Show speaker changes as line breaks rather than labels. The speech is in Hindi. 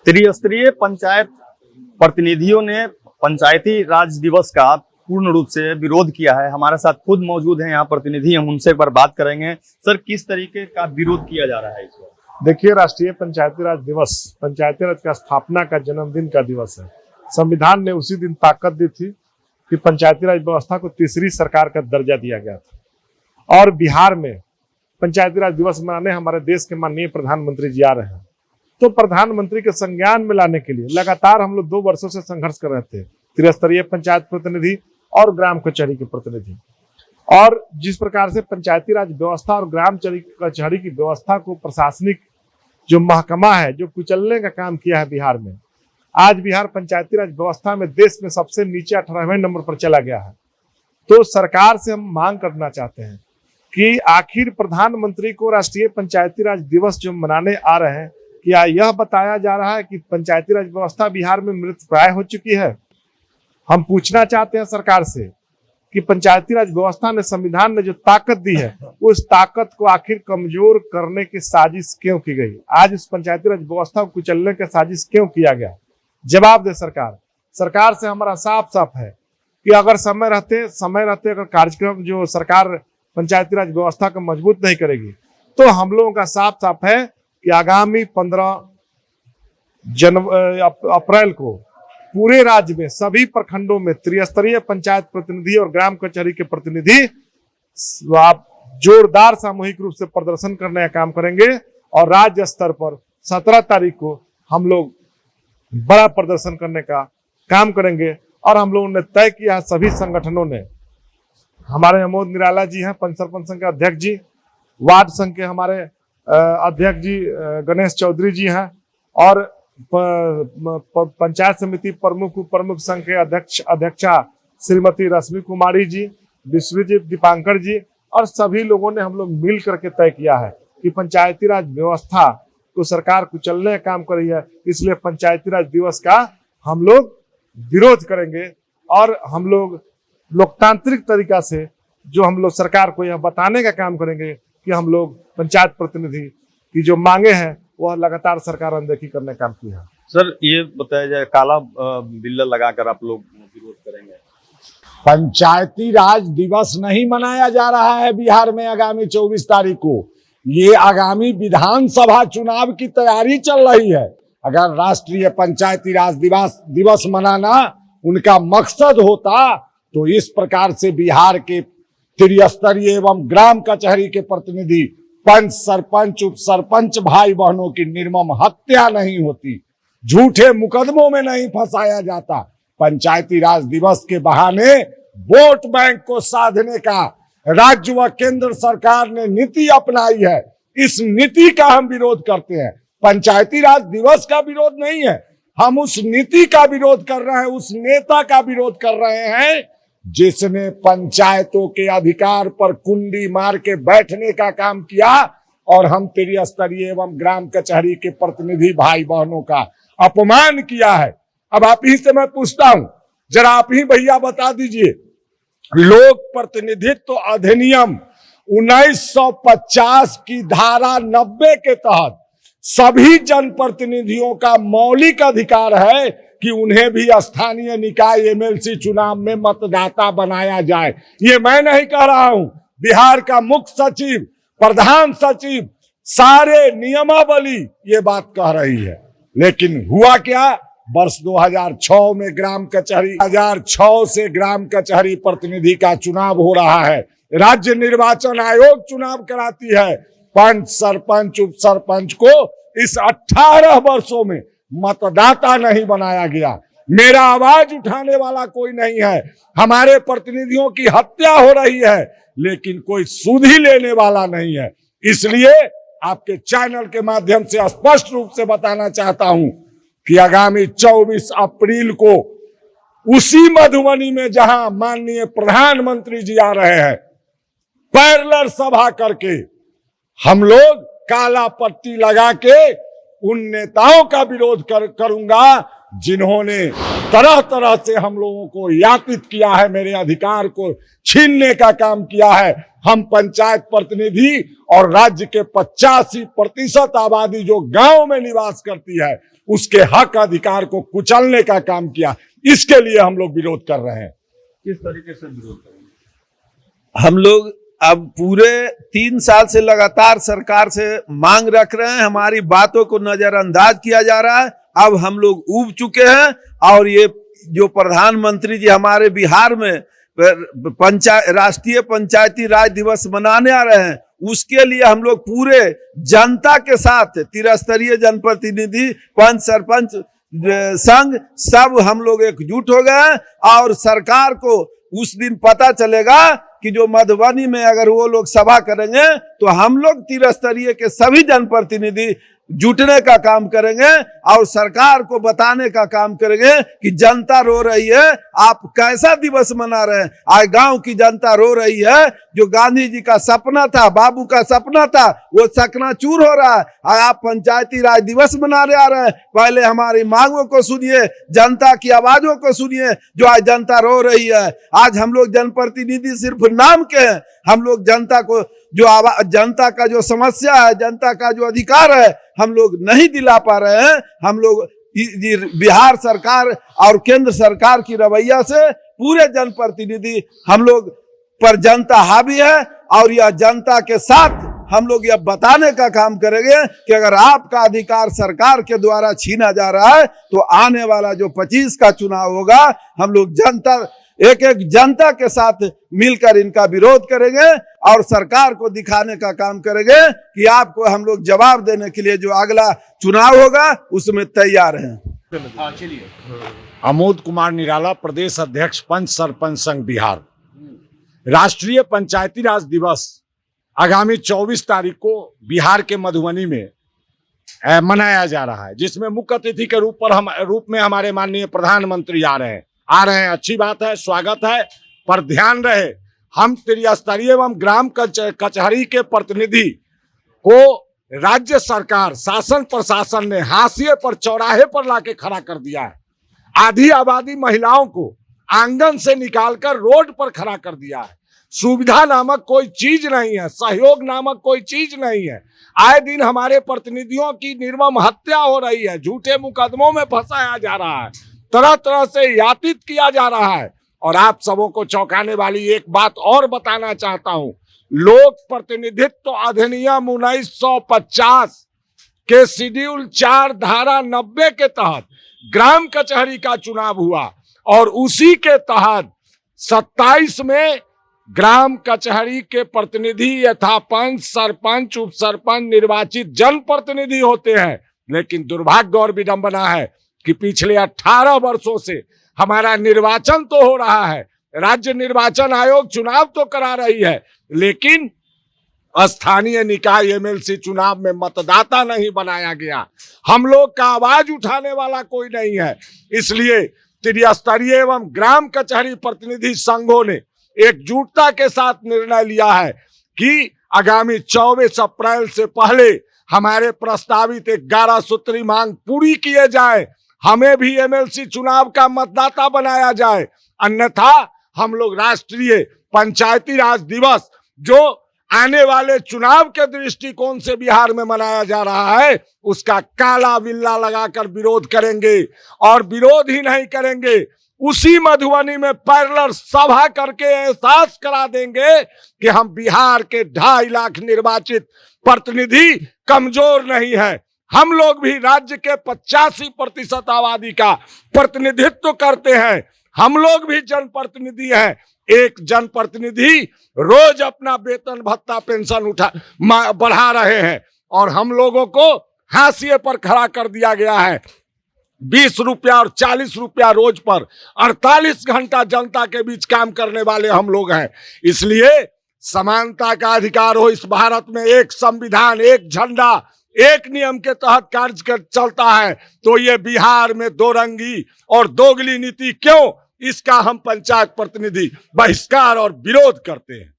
त्रिस्तरीय पंचायत प्रतिनिधियों ने पंचायती राज दिवस का पूर्ण रूप से विरोध किया है। हमारे साथ खुद मौजूद हैं यहाँ प्रतिनिधि, हम उनसे एक बार बात करेंगे। सर, किस तरीके का विरोध किया जा रहा है इस वक्त?
देखिए, राष्ट्रीय पंचायती राज दिवस पंचायती राज का स्थापना का जन्मदिन का दिवस है। संविधान ने उसी दिन ताकत दी थी कि पंचायती राज व्यवस्था को तीसरी सरकार का दर्जा दिया गया था और बिहार में पंचायती राज दिवस मनाने हमारे देश के माननीय प्रधानमंत्री जी आ रहे हैं। तो प्रधानमंत्री के संज्ञान में लाने के लिए लगातार हम लोग 2 वर्षों से संघर्ष कर रहे थे, त्रिस्तरीय पंचायत प्रतिनिधि और ग्राम कचहरी के प्रतिनिधि। और जिस प्रकार से पंचायती राज व्यवस्था और ग्राम कचहरी की व्यवस्था को प्रशासनिक जो महकमा है जो कुचलने का काम किया है बिहार में, आज बिहार पंचायती राज व्यवस्था में देश में सबसे नीचे 18वें नंबर पर चला गया है। तो सरकार से हम मांग करना चाहते हैं कि आखिर प्रधानमंत्री को राष्ट्रीय पंचायती राज दिवस जो मनाने आ रहे हैं, क्या यह बताया जा रहा है कि पंचायती राज व्यवस्था बिहार में मृतप्राय हो चुकी है? हम पूछना चाहते हैं सरकार से कि पंचायती राज व्यवस्था ने, संविधान ने जो ताकत दी है, उस ताकत को आखिर कमजोर करने की साजिश क्यों की गई? आज उस पंचायती राज व्यवस्था को कुचलने की साजिश क्यों किया गया? जवाब दे सरकार। सरकार से हमारा साफ साफ है कि अगर समय रहते अगर कार्यक्रम जो सरकार पंचायती राज व्यवस्था को मजबूत नहीं करेगी, तो हम लोगों का साफ साफ है कि आगामी 15 अप्रैल को पूरे राज्य में सभी प्रखंडों में त्रिस्तरीय पंचायत प्रतिनिधि और ग्राम कचहरी के प्रतिनिधि आप जोरदार सामूहिक रूप से प्रदर्शन करने का काम करेंगे और राज्य स्तर पर 17 तारीख को हम लोग बड़ा प्रदर्शन करने का काम करेंगे। और हम लोगों ने तय किया है, सभी संगठनों ने, हमारे अमोद निराला जी हैं पंच सरपंच संघ के अध्यक्ष जी, वार्ड संघ के हमारे अध्यक्ष जी गणेश चौधरी जी हैं और पंचायत समिति प्रमुख संघ के अध्यक्षा श्रीमती रश्मि कुमारी जी, विश्वजीत दीपांकर जी और सभी लोगों ने हम लोग मिल करके तय किया है कि पंचायती राज व्यवस्था को सरकार कुचलने का काम कर रही है, इसलिए पंचायती राज दिवस का हम लोग विरोध करेंगे। और हम लोग लोकतांत्रिक तरीका से जो हम लोग सरकार को यह बताने का काम करेंगे कि हम लोग पंचायत प्रतिनिधि की जो मांगे हैं वह लगातार सरकार अनदेखी करने का काम की है।
सर, ये बताया जाए, काला बिल्ला लगाकर आप लोग विरोध करेंगे?
पंचायती राज दिवस नहीं मनाया जा रहा है बिहार में आगामी 24 तारीख को। ये आगामी विधानसभा चुनाव की तैयारी चल रही है। अगर राष्ट्रीय पंचायती राज दिवस मनाना उनका मकसद होता तो इस प्रकार से बिहार के त्रिस्तरीय एवं ग्राम कचहरी के प्रतिनिधि, पंच, सरपंच, उप सरपंच भाई बहनों की निर्मम हत्या नहीं होती, झूठे मुकदमों में नहीं फंसाया जाता। पंचायती राज दिवस के बहाने वोट बैंक को साधने का राज्य व केंद्र सरकार ने नीति अपनाई है। इस नीति का हम विरोध करते हैं, पंचायती राज दिवस का विरोध नहीं है। हम उस नीति का विरोध कर रहे हैं, उस नेता का विरोध कर रहे हैं जिसने पंचायतों के अधिकार पर कुंडी मार के बैठने का काम किया और हम त्रिस्तरीय एवं ग्राम कचहरी के प्रतिनिधि भाई बहनों का अपमान किया है। अब आप ही से मैं पूछता हूं, जरा आप ही भैया बता दीजिए, लोक प्रतिनिधित्व अधिनियम 1950 की धारा 90 के तहत सभी जनप्रतिनिधियों का मौलिक अधिकार है कि उन्हें भी स्थानीय निकाय एमएलसी चुनाव में मतदाता बनाया जाए। ये मैं नहीं कह रहा हूं, बिहार का मुख्य सचिव, प्रधान सचिव, सारे नियमावली ये बात कह रही है। लेकिन हुआ क्या? वर्ष 2006 में ग्राम कचहरी 2006 से ग्राम कचहरी प्रतिनिधि का चुनाव हो रहा है। राज्य निर्वाचन आयोग चुनाव कराती है। पंच, सरपंच, उप सरपंच को इस 18 वर्षों में मतदाता नहीं बनाया गया। मेरा आवाज उठाने वाला कोई नहीं है। हमारे प्रतिनिधियों की हत्या हो रही है लेकिन कोई सुध ही लेने वाला नहीं है। इसलिए आपके चैनल के माध्यम से स्पष्ट रूप से बताना चाहता हूं कि आगामी 24 अप्रैल को उसी मधुबनी में जहां माननीय प्रधानमंत्री जी आ रहे हैं, पैरेलल सभा करके हम लोग काला पट्टी लगा के उन नेताओं का विरोध करूंगा जिन्होंने तरह तरह से हम लोगों को यातित किया है, मेरे अधिकार को छीनने का काम किया है। हम पंचायत प्रतिनिधि और राज्य के 85% आबादी जो गांव में निवास करती है उसके हक अधिकार को कुचलने का काम किया। इसके लिए हम लोग विरोध कर रहे हैं।
किस तरीके से विरोध करेंगे?
हम लोग अब पूरे 3 साल से लगातार सरकार से मांग रख रहे हैं, हमारी बातों को नजरअंदाज किया जा रहा है। अब हम लोग ऊब चुके हैं और ये जो प्रधानमंत्री जी हमारे बिहार में राष्ट्रीय पंचायती राज दिवस मनाने आ रहे हैं, उसके लिए हम लोग पूरे जनता के साथ त्रिस्तरीय जनप्रतिनिधि, पंच, सरपंच, संघ सब हम लोग एकजुट हो गए और सरकार को उस दिन पता चलेगा कि जो मधुबनी में अगर वो लोग सभा करेंगे तो हम लोग त्रिस्तरीय के सभी जनप्रतिनिधि जुटने का काम करेंगे और सरकार को बताने का काम करेंगे कि जनता रो रही है, आप कैसा दिवस मना रहे हैं। आज गांव की जनता रो रही है, जो गांधी जी का सपना था, बाबू का सपना था, वो चकनाचूर हो रहा है। आज आप पंचायती राज दिवस मनाने आ रहे हैं। पहले हमारी मांगों को सुनिए, जनता की आवाजों को सुनिए, जो आज जनता रो रही है। आज हम लोग जनप्रतिनिधि सिर्फ नाम के हैं, हम लोग जनता को जो जनता का जो समस्या है, जनता का जो अधिकार है, हम लोग नहीं दिला पा रहे हैं। हम लोग बिहार सरकार और केंद्र सरकार की रवैया से पूरे जनप्रतिनिधि हम लोग पर जनता हावी है और यह जनता के साथ हम लोग यह बताने का काम करेंगे कि अगर आपका अधिकार सरकार के द्वारा छीना जा रहा है तो आने वाला जो 25 का चुनाव होगा, हम लोग जनता एक एक जनता के साथ मिलकर इनका विरोध करेंगे और सरकार को दिखाने का काम करेंगे कि आपको हम लोग जवाब देने के लिए जो अगला चुनाव होगा उसमें तैयार हैं।
चलिए।
अमोद कुमार निराला, प्रदेश अध्यक्ष पंच सरपंच संघ बिहार। राष्ट्रीय पंचायती राज दिवस आगामी 24 तारीख को बिहार के मधुबनी में मनाया जा रहा है, जिसमें मुख्य अतिथि के रूप में हमारे माननीय प्रधानमंत्री आ रहे हैं। अच्छी बात है, स्वागत है, पर ध्यान रहे हम त्रिस्तरीय एवं ग्राम कचहरी के प्रतिनिधि को राज्य सरकार, शासन प्रशासन ने हाशिए पर, चौराहे पर लाके खड़ा कर दिया है। आधी आबादी महिलाओं को आंगन से निकालकर रोड पर खड़ा कर दिया है। सुविधा नामक कोई चीज नहीं है, सहयोग नामक कोई चीज नहीं है। आए दिन हमारे प्रतिनिधियों की निर्मम हत्या हो रही है, झूठे मुकदमों में फंसाया जा रहा है, तरह तरह से यातित किया जा रहा है। और आप सबों को चौंकाने वाली एक बात और बताना चाहता हूं, लोक प्रतिनिधित्व अधिनियम 1950 के शेड्यूल 4 धारा 90 के तहत ग्राम कचहरी का चुनाव हुआ और उसी के तहत 27 में ग्राम कचहरी के प्रतिनिधि यथा पंच, सरपंच, उप सरपंच निर्वाचित जनप्रतिनिधि होते हैं। लेकिन दुर्भाग्य और विडंबना है कि पिछले 18 वर्षों से हमारा निर्वाचन तो हो रहा है, राज्य निर्वाचन आयोग चुनाव तो करा रही है, लेकिन स्थानीय निकाय एमएलसी चुनाव में मतदाता नहीं बनाया गया। हम लोग का आवाज उठाने वाला कोई नहीं है। इसलिए त्रिस्तरीय एवं ग्राम कचहरी प्रतिनिधि संघों ने एकजुटता के साथ निर्णय लिया है कि आगामी 24 अप्रैल से पहले हमारे प्रस्तावित 11 सूत्री मांग पूरी किए जाए, हमें भी एमएलसी चुनाव का मतदाता बनाया जाए। अन्यथा हम लोग राष्ट्रीय पंचायती राज दिवस जो आने वाले चुनाव के दृष्टिकोण से बिहार में मनाया जा रहा है उसका काला बिल्ला लगाकर विरोध करेंगे। और विरोध ही नहीं करेंगे, उसी मधुबनी में पैरेलल सभा करके एहसास करा देंगे कि हम बिहार के 2.5 लाख निर्वाचित प्रतिनिधि कमजोर नहीं है। हम लोग भी राज्य के 85% आबादी का प्रतिनिधित्व करते हैं। हम लोग भी जनप्रतिनिधि हैं। एक जनप्रतिनिधि रोज अपना वेतन भत्ता पेंशन बढ़ा रहे हैं और हम लोगों को हाशिए पर खड़ा कर दिया गया है। 20 रुपया और 40 रुपया रोज पर 48 घंटा जनता के बीच काम करने वाले हम लोग हैं। इसलिए समानता का अधिकार हो इस भारत में, एक संविधान, एक झंडा, एक नियम के तहत कार्य चलता है, तो ये बिहार में दोरंगी और दोगली नीति क्यों, इसका हम पंचायत प्रतिनिधि बहिष्कार और विरोध करते हैं।